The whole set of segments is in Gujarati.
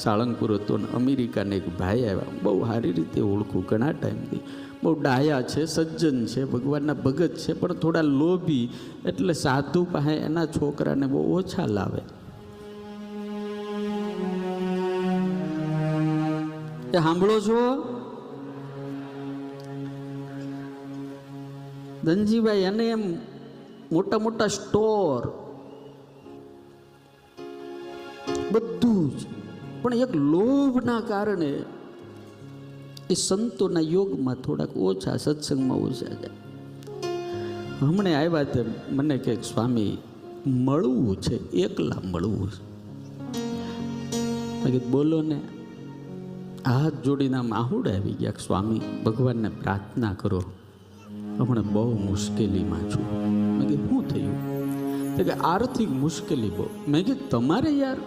સાળંગપુર હતો ને અમેરિકાને એક ભાઈ આવ્યા, બહુ સારી રીતે ઓળખું ઘણા ટાઈમથી, બહુ ડાયા છે, સજ્જન છે, ભગવાનના ભગત છે, પણ થોડા લોભી, એટલે સાધુ પાસે એના છોકરાને બહુ ઓછા લાવે. એ સાંભળો છો ધનજીભાઈ? એને એમ મોટા મોટા સ્ટોર બધું જ, પણ એક લોભના કારણે એ સંતોના યોગમાં થોડાક ઓછા, સત્સંગમાં ઓછા જાય. હમણે આવ્યા તે મને કે સ્વામી મળવું છે, એકલા મળવું છે. મેં કીધું બોલો ને. હાથ જોડીને આમ આહુડ આવી ગયા, સ્વામી ભગવાનને પ્રાર્થના કરો, હમણાં બહુ મુશ્કેલીમાં છું. મેં કીધું શું થયું? તો કે આર્થિક મુશ્કેલી બહુ. મેં કીધું તમારે યાર,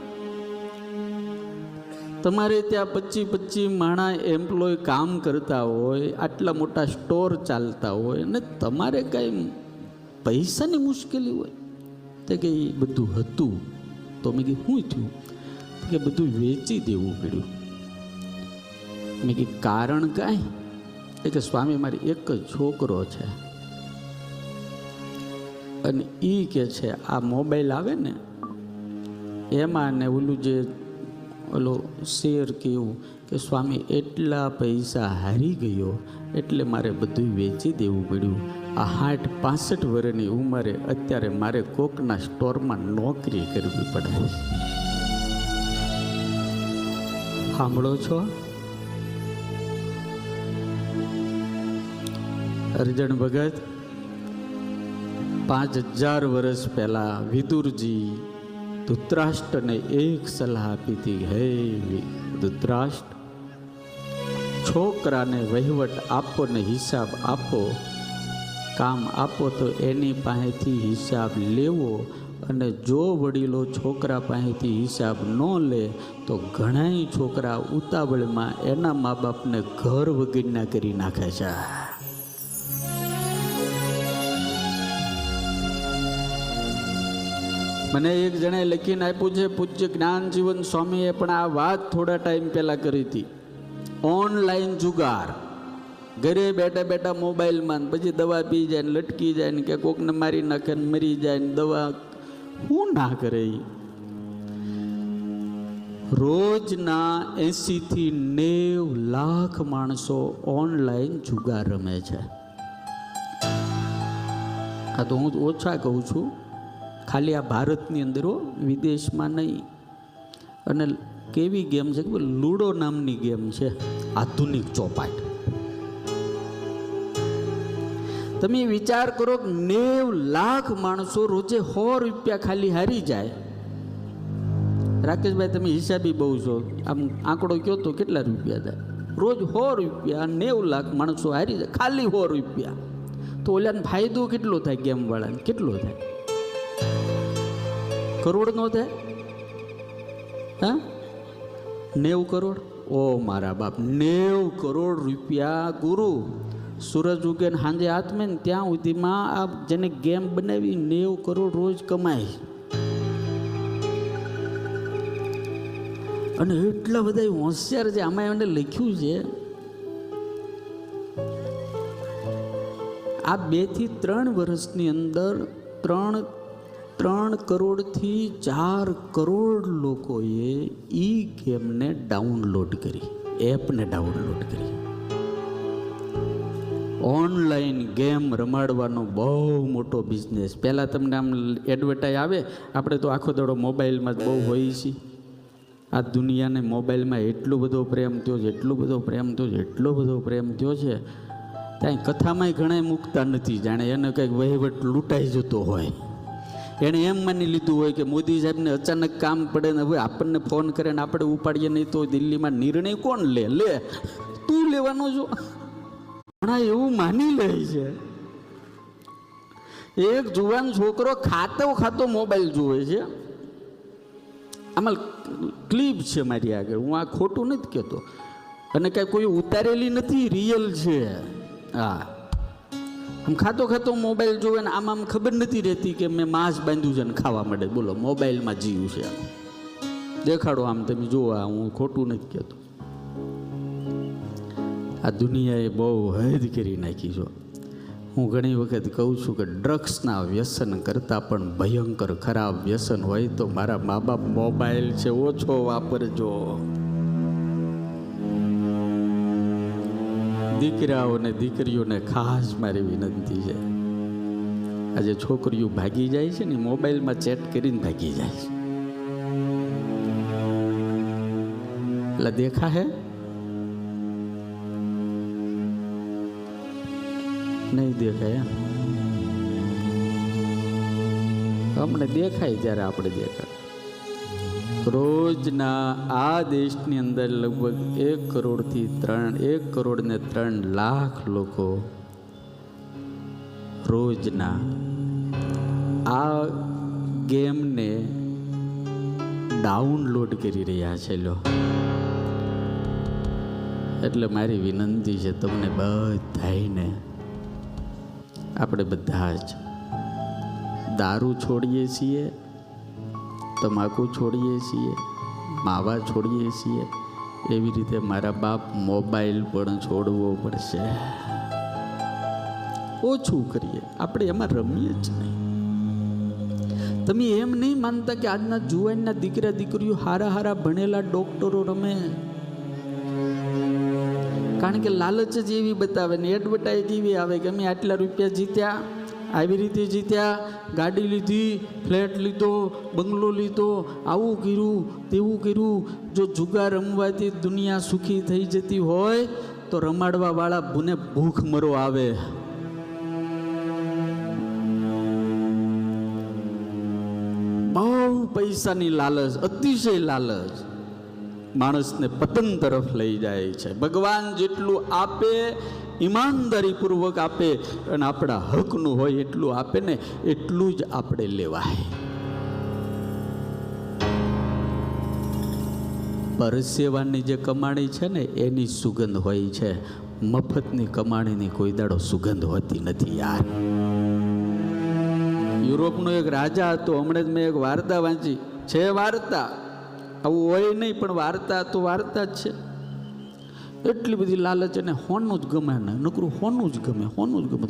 તમારે ત્યાં 25 માણા એમ્પ્લોય કામ કરતા હોય, આટલા મોટા સ્ટોર ચાલતા હોય, અને તમારે કંઈ પૈસાની મુશ્કેલી હોય? તો કે એ બધું હતું. તો મેં કીધું શું થયું? કે બધું વેચી દેવું પડ્યું. મેં કીધું કારણ કાંઈ? કે સ્વામી મારી એક જ છોકરો છે, અને એ કે છે આ મોબાઈલ આવે ને એમાં ને ઓલું જે ઓલો શેર કેવું કે સ્વામી એટલા પૈસા હારી ગયો, એટલે મારે બધું વેચી દેવું પડ્યું. આ 65 વર્ષની ઉંમરે અત્યારે મારે કોકના સ્ટોરમાં નોકરી કરવી પડે. સાંભળો છો? અર્જણ ભગત 5000 વર્ષ પહેલા વિદુરજી ધૃતરાષ્ટ્રને એક સલાહ આપી હતી, હે ધૃતરાષ્ટ્ર, છોકરાને વહીવટ આપો ને હિસાબ આપો, કામ આપો તો એની પાસેથી હિસાબ લેવો, અને જો વડીલો છોકરા પાસેથી હિસાબ ન લે તો ઘણાય છોકરા ઉતાવળમાં એના મા બાપને ઘર વગરના કરી નાખે છે. મને એક જણાએ લખીને આપ્યું છે, પૂજ્ય જ્ઞાનજીવન સ્વામીએ પણ આ વાત થોડા ટાઈમ પહેલાં કરી હતી. ઓનલાઈન જુગાર, ઘરે બેઠા બેઠા મોબાઈલમાં, પછી દવા પી જાય ને લટકી જાય ને કે કોકને મારી નાખે ને મરી જાય ને દવા શું ના કરે. રોજના 80 થી 90 લાખ માણસો ઓનલાઈન જુગાર રમે છે. આ તો હું ઓછા કહું છું, ખાલી આ ભારતની અંદર, વિદેશમાં નહીં. અને કેવી ગેમ છે કે લૂડો નામની ગેમ છે, આધુનિક ચોપાટ. તમે વિચાર કરો કે 90 લાખ માણસો રોજે 100 રૂપિયા ખાલી હારી જાય. રાકેશભાઈ તમે હિસાબી બહુ છો, આમ આંકડો કયો તો કેટલા રૂપિયા થાય? રોજ 100 રૂપિયા 90 લાખ માણસો હારી જાય, ખાલી 100 રૂપિયા. તો ઓલાને ફાયદો કેટલો થાય? ગેમવાળાને કેટલો થાય? કરોડ નો થાય? હા, 90 કરોડ. ઓ મારા બાપ, 90 કરોડ રૂપિયા ગુરુ. સૂરજ ઉગે ને સાંજે હાથમે ને ત્યાં સુધીમાં આ જેને ગેમ બનાવી 90 કરોડ રોજ કમાય. અને એટલા બધા હોશિયાર છે. આમાં એને લખ્યું છે આ 2 થી 3 વર્ષની અંદર 3 કરોડથી 4 કરોડ લોકોએ ઈ ગેમને ડાઉનલોડ કરી, એપને ડાઉનલોડ કરી. ઓનલાઈન ગેમ રમાડવાનો બહુ મોટો બિઝનેસ. પહેલાં તમને આમ એડવર્ટાઈઝ આવે, આપણે તો આખો દાડો મોબાઈલમાં જ બહુ હોઈએ છીએ. આ દુનિયાને મોબાઈલમાં એટલો બધો પ્રેમ થયો છે, એટલો બધો પ્રેમ થયો છે, એટલો બધો પ્રેમ થયો છે, ત્યાં કથામાંય ઘણા મૂકતા નથી, જાણે એને કંઈક વહીવટ લૂંટાઈ જતો હોય. એણે એમ માની લીધું હોય કે મોદી સાહેબને અચાનક કામ પડે ને હવે આપણને ફોન કરે ને આપણે ઉપાડીએ નહીં તો દિલ્હીમાં નિર્ણય કોણ લે? તું લેવાનો છો. ઘણા એવું માની લે છે. એક જુવાન છોકરો ખાતો મોબાઈલ જુએ છે. આમાં ક્લિપ છે મારી આગળ, હું આ ખોટું નથી કહેતો, અને કાંઈ કોઈ ઉતારેલી નથી, રિયલ છે. હા, આમ ખાતો મોબાઈલ જોવે ને આમ ખબર નથી રહેતી કે મેં માંસ બાંધ્યું છે ને ખાવા માંડે. બોલો, મોબાઈલમાં જીવ છે. દેખાડો આમ તમે જુઓ, આ હું ખોટું નથી કહેતો. આ દુનિયાએ બહુ હદ કરી નાખી છો. હું ઘણી વખત કહું છું કે ડ્રગ્સના વ્યસન કરતાં પણ ભયંકર ખરાબ વ્યસન હોય તો મારા મા બાપ મોબાઈલ છે ઓછો વાપરજો. દીકરાઓને દીકરીઓને ખાસ મારી વિનંતી છે. આજે છોકરીઓ ભાગી જાય છે ને મોબાઈલમાં ચેટ કરીને ભાગી જાય છે. એટલે દેખા હે નહીં દેખાય, અમને દેખાય જ્યારે આપણે દેખાય. રોજના આ દેશની અંદર લગભગ 1 કરોડ ને 3 લાખ લોકો રોજના આ ગેમને ડાઉનલોડ કરી રહ્યા છે. લો, એટલે મારી વિનંતી છે તમને બધાને, આપણે બધા જ દારૂ છોડીએ છીએ, તમાકુ છોડીએ છીએ, માવા છોડીએ છીએ, એવી રીતે મારા બાપ મોબાઈલ પણ છોડવો પડશે. ઓછું કરીએ, આપણે એમાં રમીએ જ નહીં. તમે એમ નહીં માનતા કે આજના જુવાનના દીકરા દીકરીઓ હારા હારા ભણેલા ડોક્ટરો રમે, કારણ કે લાલચ જ એવી બતાવે ને એડવર્ટાઈઝ એવી આવે કે અમે આટલા રૂપિયા જીત્યા, આવી રીતે જીત્યા, ગાડી લીધી, ફ્લેટ લીધો, બંગલો લીધો, આવું કર્યું, તેવું કર્યું. જો જુગાર રમવાથી દુનિયા સુખી થઈ જતી હોય તો રમાડવા વાળા ભૂને ભૂખ મરો આવે. બહુ પૈસાની લાલચ, અતિશય લાલચ માણસને પતન તરફ લઈ જાય છે. ભગવાન જેટલું આપે ઈમાનદારીપૂર્વક આપે અને આપણા હકનું હોય એટલું આપે ને એટલું જ આપણે લેવાય. પરસેવાની જે કમાણી છે ને એની સુગંધ હોય છે, મફતની કમાણીની કોઈ દાડો સુગંધ હોતી નથી યાર. યુરોપનો એક રાજા હતો, હમણાં જ મેં એક વાર્તા વાંચી છે. વાર્તા આવું હોય નહીં પણ વાર્તા તો વાર્તા જ છે. એટલી બધી લાલચ અને હોનું જ ગમે ને, નકરું હોનું જ ગમે, હોનું જ ગમે.